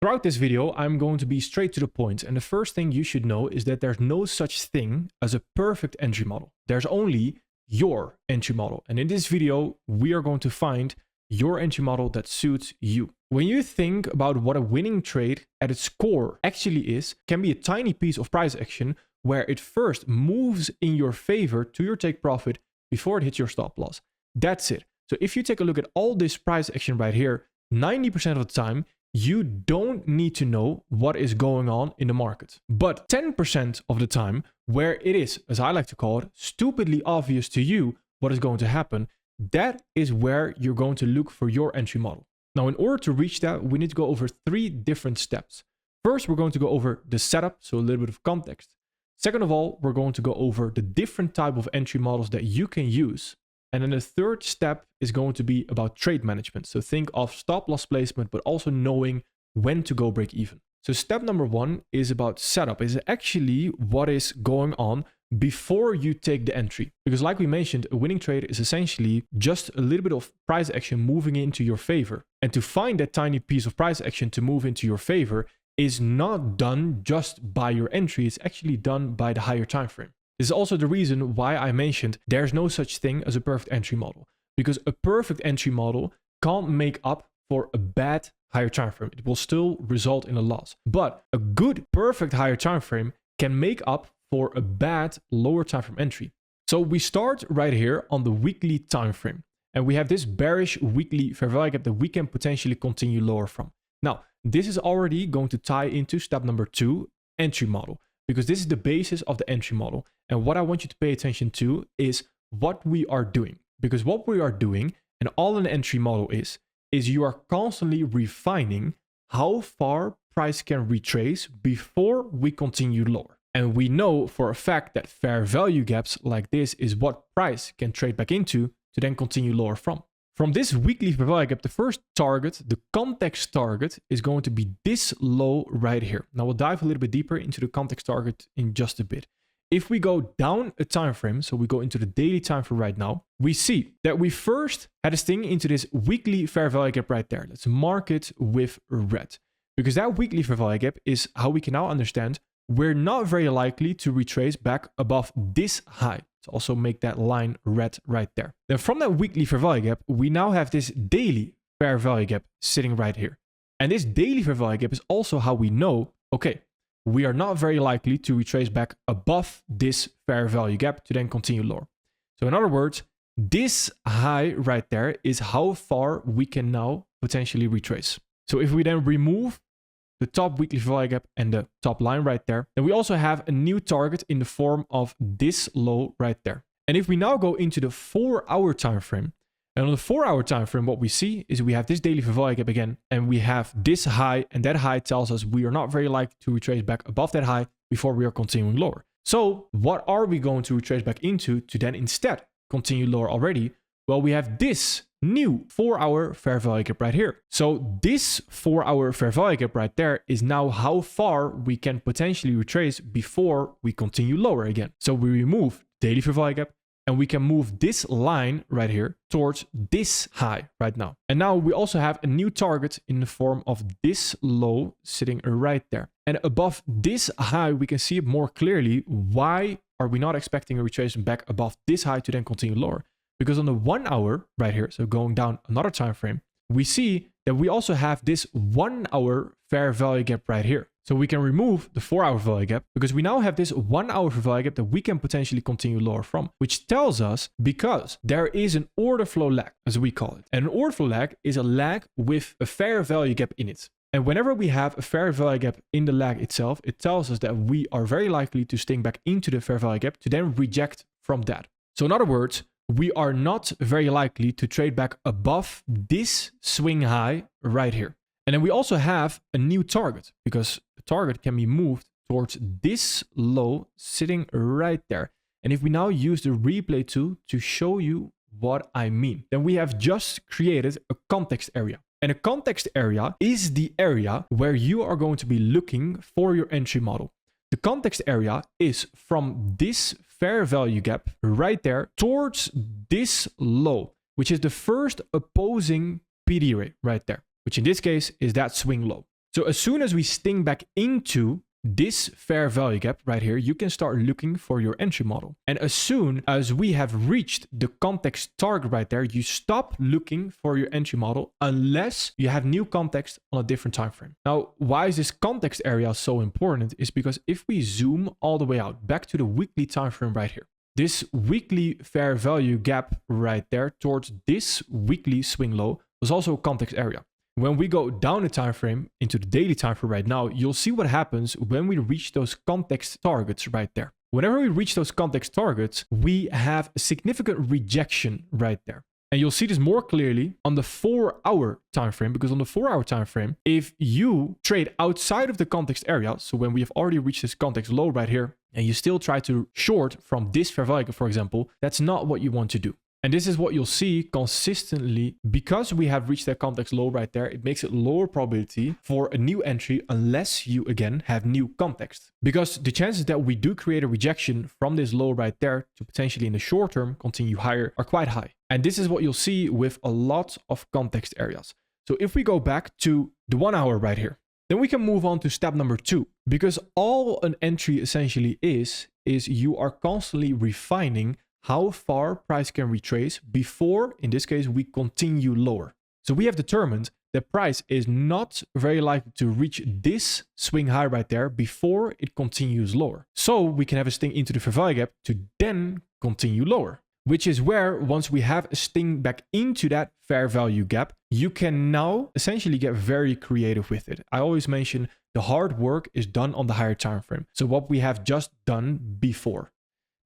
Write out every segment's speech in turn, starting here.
Throughout this video, I'm going to be straight to the point, and the first thing you should know is that there's no such thing as a perfect entry model. There's only your entry model, and in this video, we are going to find your entry model that suits you. When you think about what a winning trade at its core actually is, can be a tiny piece of price action where it first moves in your favor to your take profit before it hits your stop loss. That's it. So if you take a look at all this price action right here, 90% of the time, you don't need to know what is going on in the market. But 10% of the time, where it is, as I like to call it, stupidly obvious to you what is going to happen, that is where you're going to look for your entry model. Now, in order to reach that, we need to go over 3 different steps. First, we're going to go over the setup, so a little bit of context. Second of all, we're going to go over the different type of entry models that you can use. And then the third step is going to be about trade management. So think of stop loss placement, but also knowing when to go break even. So step number 1 is about setup. Is actually what is going on before you take the entry. Because like we mentioned, a winning trade is essentially just a little bit of price action moving into your favor. And to find that tiny piece of price action to move into your favor is not done just by your entry. It's actually done by the higher time frame. This is also the reason why I mentioned there's no such thing as a perfect entry model, because a perfect entry model can't make up for a bad higher time frame. It will still result in a loss. But a good perfect higher time frame can make up for a bad lower time frame entry. So we start right here on the weekly time frame, and we have this bearish weekly fair value gap that we can potentially continue lower from. Now, this is already going to tie into step number 2, entry model, because this is the basis of the entry model. And what I want you to pay attention to is what we are doing. Because what we are doing, and all an entry model is you are constantly refining how far price can retrace before we continue lower. And we know for a fact that fair value gaps like this is what price can trade back into to then continue lower from. From this weekly fair value gap, the first target, the context target, is going to be this low right here. Now we'll dive a little bit deeper into the context target in just a bit. If we go down a time frame, so we go into the daily time frame right now, we see that we first had this thing into this weekly fair value gap right there. Let's mark it with red, because that weekly fair value gap is how we can now understand we're not very likely to retrace back above this high. So also make that line red right there. Then from that weekly fair value gap, we now have this daily fair value gap sitting right here. And this daily fair value gap is also how we know, okay, we are not very likely to retrace back above this fair value gap to then continue lower. So in other words, this high right there is how far we can now potentially retrace. So if we then remove the top weekly fair value gap and the top line right there, then we also have a new target in the form of this low right there. And if we now go into the 4-hour time frame, and on the 4-hour time frame, what we see is we have this daily fair value gap again, and we have this high, and that high tells us we are not very likely to retrace back above that high before we are continuing lower. So what are we going to retrace back into to then instead continue lower already? Well, we have this new 4-hour fair value gap right here. So this 4-hour fair value gap right there is now how far we can potentially retrace before we continue lower again. So we remove daily fair value gap, and we can move this line right here towards this high right now. And now we also have a new target in the form of this low sitting right there. And above this high, we can see it more clearly. Why are we not expecting a retracement back above this high to then continue lower? Because on the 1 hour right here, so going down another time frame, we see that we also have this 1 hour fair value gap right here. So we can remove the 4-hour value gap because we now have this 1 hour value gap that we can potentially continue lower from, which tells us because there is an order flow lag, as we call it. And an order flow lag is a lag with a fair value gap in it. And whenever we have a fair value gap in the lag itself, it tells us that we are very likely to sting back into the fair value gap to then reject from that. So in other words, we are not very likely to trade back above this swing high right here. And then we also have a new target because the target can be moved towards this low sitting right there. And if we now use the replay tool to show you what I mean, then we have just created a context area. And a context area is the area where you are going to be looking for your entry model. The context area is from this fair value gap right there towards this low, which is the first opposing PD rate right there, which in this case is that swing low. So as soon as we sting back into this fair value gap right here, you can start looking for your entry model. And as soon as we have reached the context target right there, you stop looking for your entry model unless you have new context on a different time frame. Now, why is this context area so important? Is because if we zoom all the way out back to the weekly time frame right here, this weekly fair value gap right there towards this weekly swing low was also a context area. When we go down the time frame into the daily time frame right now, you'll see what happens when we reach those context targets right there. Whenever we reach those context targets, we have a significant rejection right there. And you'll see this more clearly on the 4-hour time frame, because on the 4-hour time frame, if you trade outside of the context area, so when we have already reached this context low right here, and you still try to short from this fair value, for example, that's not what you want to do. And this is what you'll see consistently. Because we have reached that context low right there, it makes it lower probability for a new entry unless you again have new context. Because the chances that we do create a rejection from this low right there to potentially in the short term continue higher are quite high. And this is what you'll see with a lot of context areas. So if we go back to the 1 hour right here, then we can move on to step number 2. Because all an entry essentially is you are constantly refining how far price can retrace before, in this case, we continue lower. So we have determined that price is not very likely to reach this swing high right there before it continues lower. So we can have a sting into the fair value gap to then continue lower, which is where once we have a sting back into that fair value gap, you can now essentially get very creative with it. I always mention the hard work is done on the higher time frame. So what we have just done before.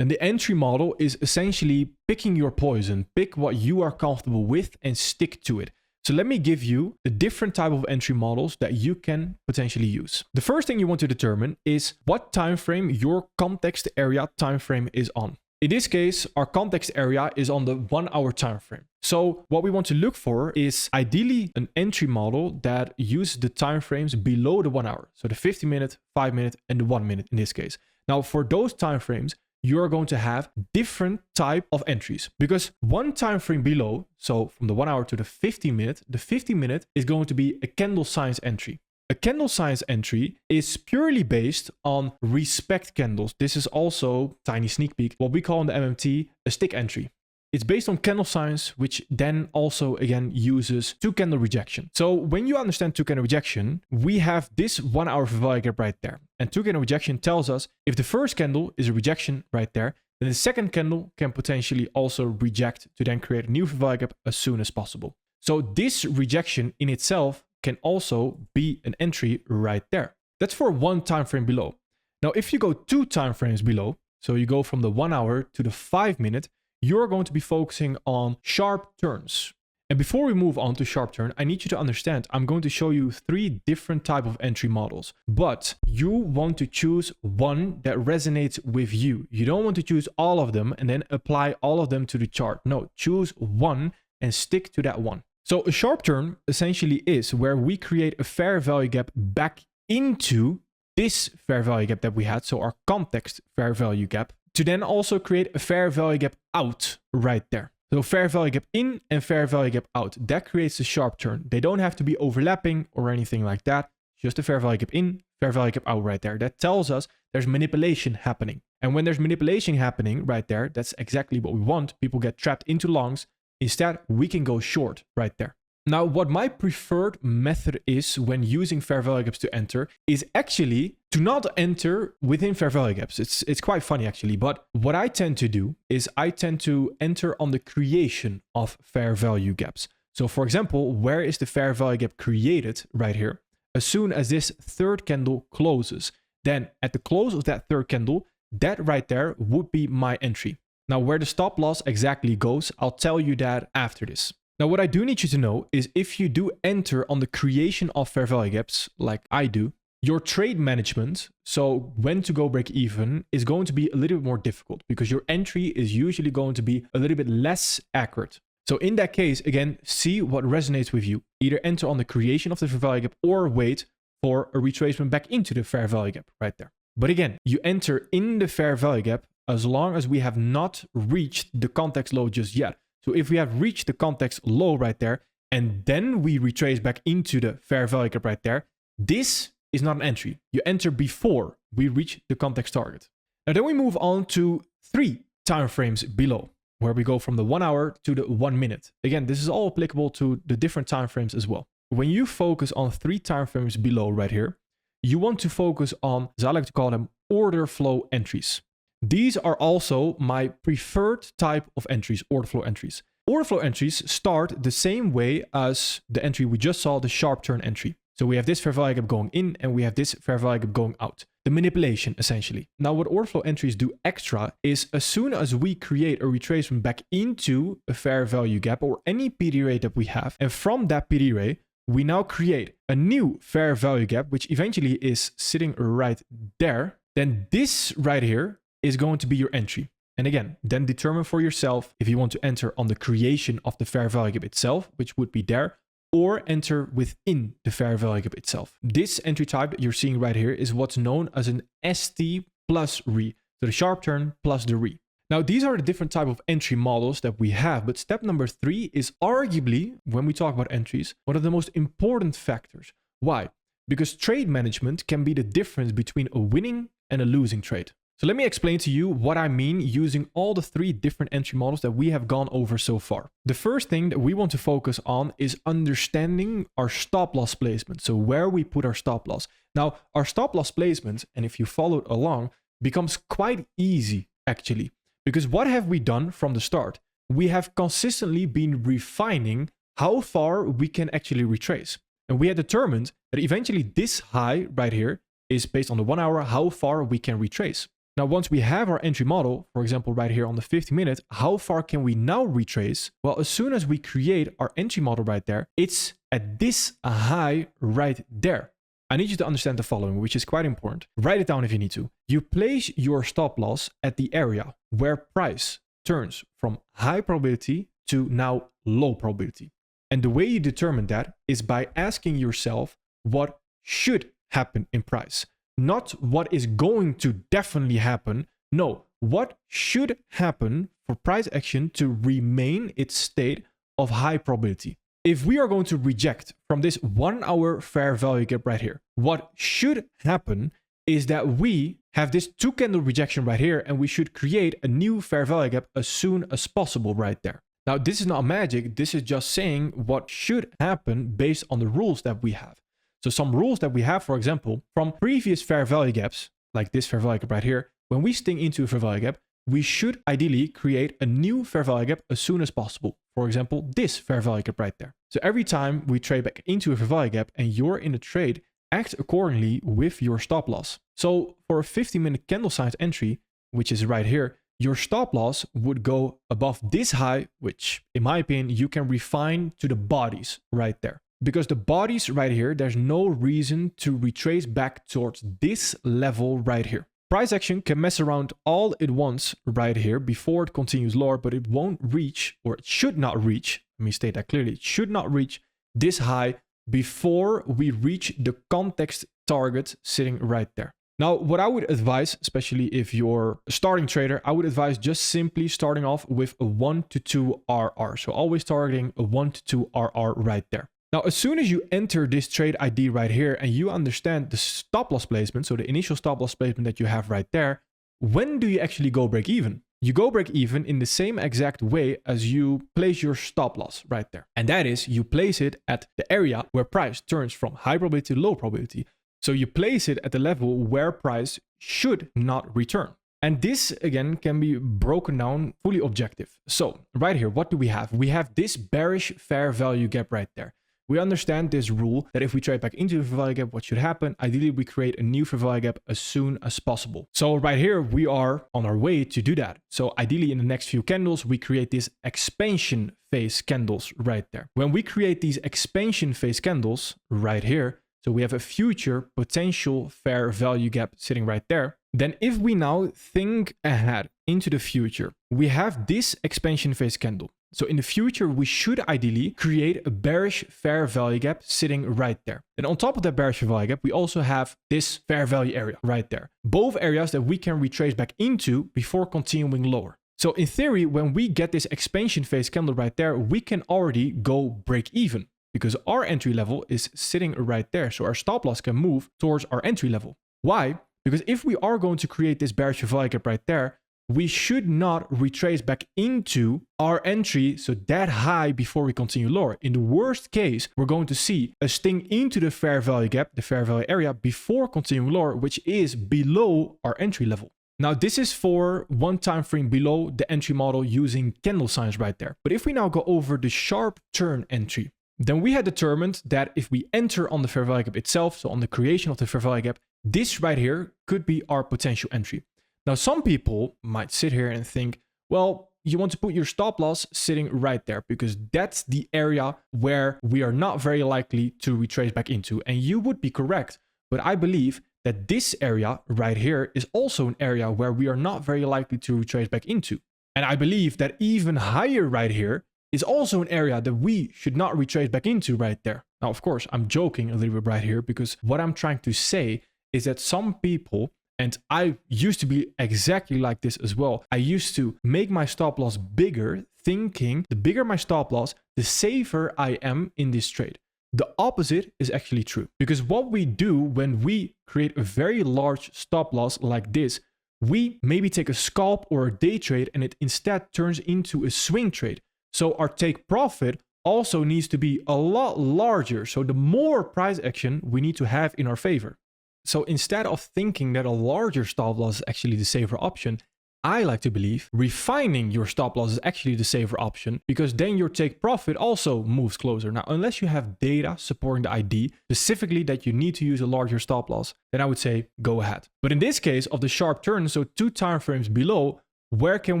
And the entry model is essentially picking your poison, pick what you are comfortable with and stick to it. So let me give you the different type of entry models that you can potentially use. The first thing you want to determine is what time frame your context area time frame is on. In this case, our context area is on the 1 hour time frame. So what we want to look for is ideally an entry model that uses the time frames below the 1 hour. So the 50-minute, 5-minute, and the 1 minute in this case. Now for those time frames, you're going to have different type of entries because one time frame below, so from the 1 hour to the 50-minute, the 50-minute is going to be a candle science entry. A candle science entry is purely based on respect candles. This is also, tiny sneak peek, what we call in the MMT a stick entry. It's based on candle science, which then also again uses 2 candle rejection. So when you understand 2 candle rejection, we have this 1 hour fair value gap right there. And 2 candle rejection tells us if the first candle is a rejection right there, then the second candle can potentially also reject to then create a new fair value gap as soon as possible. So this rejection in itself can also be an entry right there. That's for one time frame below. Now, if you go 2 time frames below, so you go from the 1 hour to the 5-minute, you're going to be focusing on sharp turns. And before we move on to sharp turn, I need you to understand, I'm going to show you 3 different type of entry models, but you want to choose one that resonates with you. You don't want to choose all of them and then apply all of them to the chart. No, choose one and stick to that one. So a sharp turn essentially is where we create a fair value gap back into this fair value gap that we had. So our context fair value gap, to then also create a fair value gap out right there. So fair value gap in and fair value gap out. That creates a sharp turn. They don't have to be overlapping or anything like that. Just a fair value gap in, fair value gap out right there. That tells us there's manipulation happening. And when there's manipulation happening right there, that's exactly what we want. People get trapped into longs. Instead, we can go short right there. Now, what my preferred method is when using fair value gaps to enter is actually to not enter within fair value gaps. It's quite funny actually, but what I tend to do is I tend to enter on the creation of fair value gaps. So for example, where is the fair value gap created right here? As soon as this third candle closes, then at the close of that third candle, that right there would be my entry. Now, where the stop loss exactly goes, I'll tell you that after this. Now, what I do need you to know is if you do enter on the creation of fair value gaps, like I do, your trade management, so when to go break even, is going to be a little bit more difficult because your entry is usually going to be a little bit less accurate. So in that case, again, see what resonates with you. Either enter on the creation of the fair value gap or wait for a retracement back into the fair value gap right there. But again, you enter in the fair value gap as long as we have not reached the context low just yet. So if we have reached the context low right there, and then we retrace back into the fair value gap right there, This is not an entry. You enter before we reach the context target. Now then we move on to 3 time frames below, where we go from the 1 hour to the 1 minute. Again, this is all applicable to the different time frames as well. When you focus on 3 time frames below right here, you want to focus on, as I like to call them, order flow entries. These are also my preferred type of entries, order flow entries. Order flow entries start the same way as the entry we just saw, the sharp turn entry. So we have this fair value gap going in and we have this fair value gap going out. The manipulation, essentially. Now, what order flow entries do extra is as soon as we create a retracement back into a fair value gap or any PD rate that we have, and from that PD rate, we now create a new fair value gap, which eventually is sitting right there, then this right here is going to be your entry. And again, then determine for yourself if you want to enter on the creation of the fair value gap itself, which would be there, or enter within the fair value gap itself. This entry type that you're seeing right here is what's known as an ST plus re, so the sharp turn plus the re. Now, these are the different type of entry models that we have, but step number 3 is arguably, when we talk about entries, one of the most important factors. Why? Because trade management can be the difference between a winning and a losing trade. So let me explain to you what I mean using all the 3 different entry models that we have gone over so far. The first thing that we want to focus on is understanding our stop loss placement. So where we put our stop loss. Now, our stop loss placement, and if you followed along, becomes quite easy actually. Because what have we done from the start? We have consistently been refining how far we can actually retrace. And we had determined that eventually this high right here is based on the 1 hour, how far we can retrace. Now, once we have our entry model, for example, right here on the 50 minute, how far can we now retrace? Well, as soon as we create our entry model right there, it's at this high right there. I need you to understand the following, which is quite important. Write it down if you need to. You place your stop loss at the area where price turns from high probability to now low probability. And the way you determine that is by asking yourself what should happen in price. Not what is going to definitely happen. No, what should happen for price action to remain its state of high probability. If we are going to reject from this 1 hour fair value gap right here, what should happen is that we have this 2 candle rejection right here and we should create a new fair value gap as soon as possible right there. Now, this is not magic. This is just saying what should happen based on the rules that we have. So some rules that we have, for example, from previous fair value gaps, like this fair value gap right here, when we sting into a fair value gap, we should ideally create a new fair value gap as soon as possible. For example, this fair value gap right there. So every time we trade back into a fair value gap and you're in a trade, act accordingly with your stop loss. So for a 50-minute candle size entry, which is right here, your stop loss would go above this high, which in my opinion, you can refine to the bodies right there. Because the bodies right here, there's no reason to retrace back towards this level right here. Price action can mess around all it wants right here before it continues lower, but it won't reach, or it should not reach, let me state that clearly, it should not reach this high before we reach the context target sitting right there. Now, what I would advise, especially if you're a starting trader, I would advise just simply starting off with a 1 to 2 RR. So always targeting a 1 to 2 RR right there. Now, as soon as you enter this trade ID right here and you understand the stop loss placement, so the initial stop loss placement that you have right there, when do you actually go break even? You go break even in the same exact way as you place your stop loss right there. And that is you place it at the area where price turns from high probability to low probability. So you place it at the level where price should not return. And this, again, can be broken down fully objective. So right here, what do we have? We have this bearish fair value gap right there. We understand this rule that if we trade back into a fair value gap, what should happen? Ideally, we create a new fair value gap as soon as possible. So right here, we are on our way to do that. So ideally, in the next few candles, we create this expansion phase candles right there. When we create these expansion phase candles right here, so we have a future potential fair value gap sitting right there. Then if we now think ahead into the future, we have this expansion phase candle. So in the future, we should ideally create a bearish fair value gap sitting right there. And on top of that bearish fair value gap, we also have this fair value area right there. Both areas that we can retrace back into before continuing lower. So in theory, when we get this expansion phase candle right there, we can already go break even. because our entry level is sitting right there. So our stop loss can move towards our entry level. Why? Because if we are going to create this bearish fair value gap right there, we should not retrace back into our entry, so that high before we continue lower. In the worst case, we're going to see a sting into the fair value gap, the fair value area, before continuing lower, which is below our entry level. Now, this is for one time frame below the entry model using candle signs right there. But if we now go over the sharp turn entry, then we had determined that if we enter on the fair value gap itself, so on the creation of the fair value gap, this right here could be our potential entry. Now, some people might sit here and think, well, you want to put your stop loss sitting right there because that's the area where we are not very likely to retrace back into. And you would be correct, but I believe that this area right here is also an area where we are not very likely to retrace back into. And I believe that even higher right here is also an area that we should not retrace back into right there. Now, of course, I'm joking a little bit right here because what I'm trying to say is that some people, and I used to be exactly like this as well, I used to make my stop loss bigger, thinking the bigger my stop loss, the safer I am in this trade. The opposite is actually true, because what we do when we create a very large stop loss like this, we maybe take a scalp or a day trade and it instead turns into a swing trade. So our take profit also needs to be a lot larger. So the more price action we need to have in our favor. So instead of thinking that a larger stop loss is actually the safer option, I like to believe refining your stop loss is actually the safer option, because then your take profit also moves closer. Now, unless you have data supporting the ID, specifically that you need to use a larger stop loss, then I would say go ahead. But in this case of the sharp turn, so 2 time frames below, where can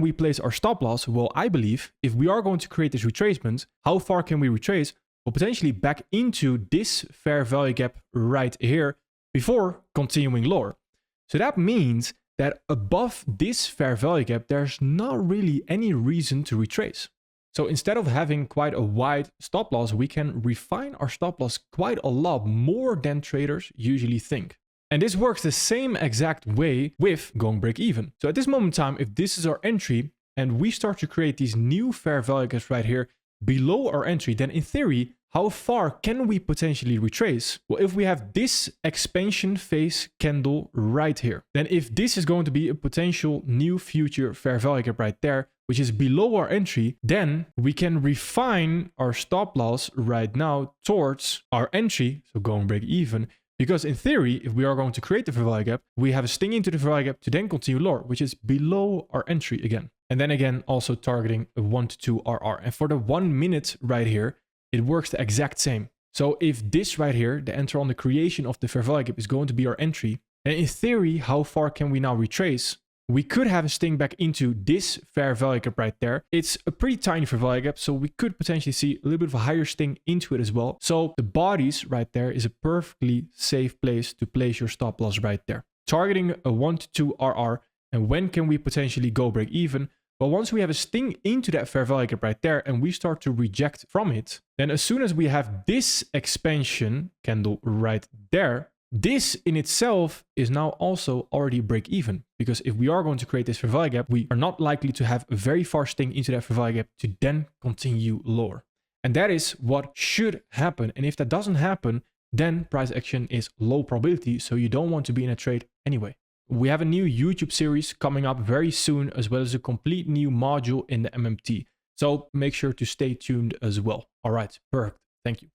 we place our stop loss? Well, I believe if we are going to create this retracement, how far can we retrace? Well, potentially back into this fair value gap right here before continuing lower. So that means that above this fair value gap, there's not really any reason to retrace. So instead of having quite a wide stop loss, we can refine our stop loss quite a lot more than traders usually think. And this works the same exact way with going break even. So at this moment in time, if this is our entry and we start to create these new fair value gaps right here below our entry, then in theory, how far can we potentially retrace? Well, if we have this expansion phase candle right here, then if this is going to be a potential new future fair value gap right there, which is below our entry, then we can refine our stop loss right now towards our entry, so going break even. Because in theory, if we are going to create the fair value gap, we have a sting into the fair value gap to then continue lower, which is below our entry again. And then again, also targeting a 1 to 2 RR. And for the 1 minute right here, it works the exact same. So if this right here, the enter on the creation of the fair value gap is going to be our entry, then in theory, how far can we now retrace? We could have a sting back into this fair value gap right there. It's a pretty tiny fair value gap, so we could potentially see a little bit of a higher sting into it as well. So the bodies right there is a perfectly safe place to place your stop loss right there. Targeting a 1 to 2 RR, and when can we potentially go break even? Well, once we have a sting into that fair value gap right there and we start to reject from it, then as soon as we have this expansion candle right there, this in itself is now also already break even, because if we are going to create this fair value gap, we are not likely to have a very far sting into that fair value gap to then continue lower. And that is what should happen. And if that doesn't happen, then price action is low probability, so you don't want to be in a trade anyway. We have a new YouTube series coming up very soon, as well as a complete new module in the MMT. So make sure to stay tuned as well. All right, perfect. Thank you.